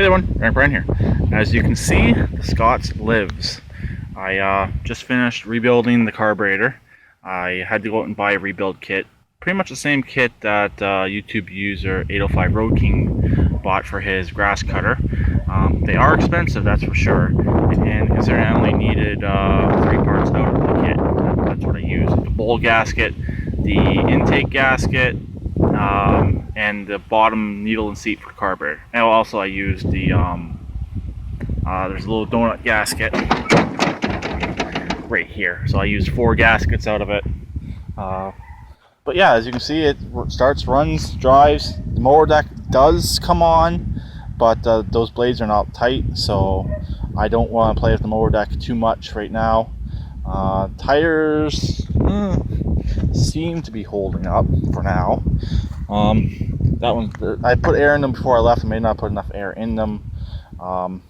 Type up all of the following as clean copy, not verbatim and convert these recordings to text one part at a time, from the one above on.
Hey everyone, Brian here. As you can see, the Scots lives. I just finished rebuilding the carburetor. I had to go out and buy a rebuild kit. Pretty much the same kit that YouTube user 805 Road King bought for his grass cutter. They are expensive, that's for sure. And considering I only needed 3 parts out of the kit, that's what I used. The bowl gasket, the intake gasket, and the bottom needle and seat for the carburetor. And also I used the there's a little donut gasket right here, so I used 4 gaskets out of it. But yeah, as you can see, it starts, runs, drives. The mower deck does come on, but those blades are not tight, so I don't want to play with the mower deck too much right now. Tires seem to be holding up for now. That one, I put air in them before I left and may not put enough air in them. All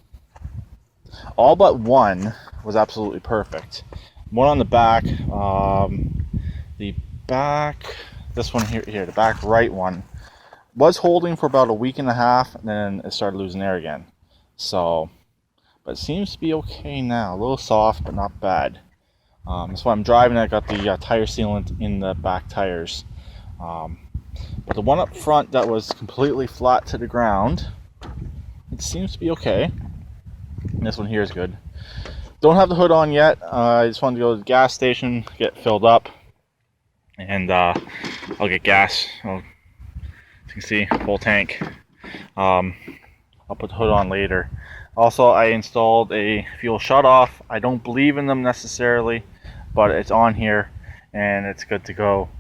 but one was absolutely perfect. One on the back, this one here, the back right one, was holding for about a week and a half, and then it started losing air again. So, but it seems to be okay now. A little soft, but not bad. That's why I'm driving. I got the tire sealant in the back tires. But the one up front that was completely flat to the ground, it seems to be okay. And this one here is good. Don't have the hood on yet. I just wanted to go to the gas station, get filled up, and I'll get gas. As you can see, full tank. I'll put the hood on later. Also, I installed a fuel shutoff. I don't believe in them necessarily, but it's on here and it's good to go.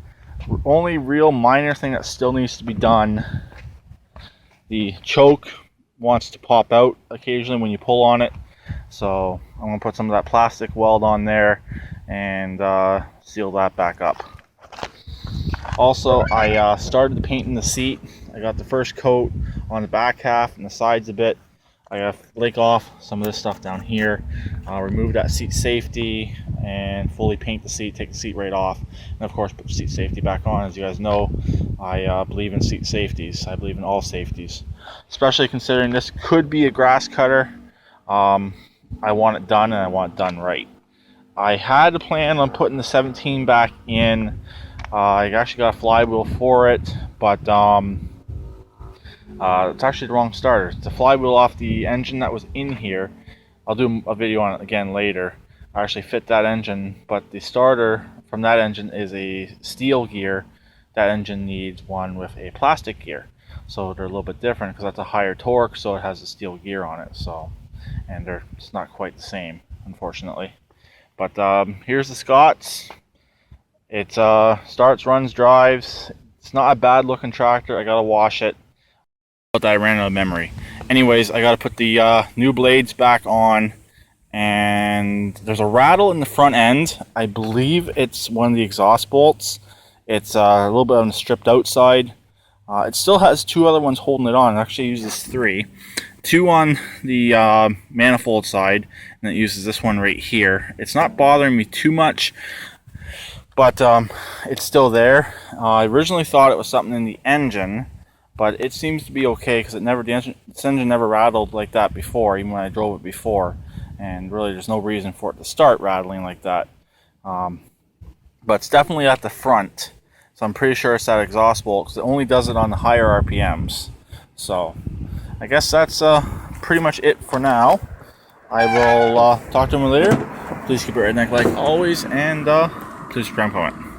Only real minor thing that still needs to be done, the choke wants to pop out occasionally when you pull on it, so I'm going to put some of that plastic weld on there and seal that back up. Also, I started painting the seat. I got the first coat on the back half and the sides a bit. I got to flake off some of this stuff down here, remove that seat safety, and fully paint the seat, take the seat right off, and of course put the seat safety back on. As you guys know, I believe in seat safeties. I believe in all safeties, especially considering this could be a grass cutter. I want it done, and I want it done right. I had a plan on putting the 17 back in. I actually got a flywheel for it, but it's actually the wrong starter. It's a flywheel off the engine that was in here. I'll do a video on it again later. I actually fit that engine, but the starter from that engine is a steel gear. That engine needs one with a plastic gear, so they're a little bit different because that's a higher torque, so it has a steel gear on it. So, and it's not quite the same, unfortunately. But here's the Scots. It starts, runs, drives. It's not a bad looking tractor. I gotta wash it. But I ran out of memory. Anyways, I gotta put the new blades back on, and there's a rattle in the front end. I believe it's one of the exhaust bolts. It's a little bit on the stripped outside. It still has 2 other ones holding it on. It actually uses 3. 2 on the manifold side, and it uses this one right here. It's not bothering me too much, but it's still there. I originally thought it was something in the engine, but it seems to be okay because this engine never rattled like that before, even when I drove it before, and really there's no reason for it to start rattling like that. But it's definitely at the front, so I'm pretty sure it's that exhaust bolt because it only does it on the higher RPMs. So I guess that's pretty much it for now. I will talk to him later. Please keep it redneck like always, and please subscribe and comment.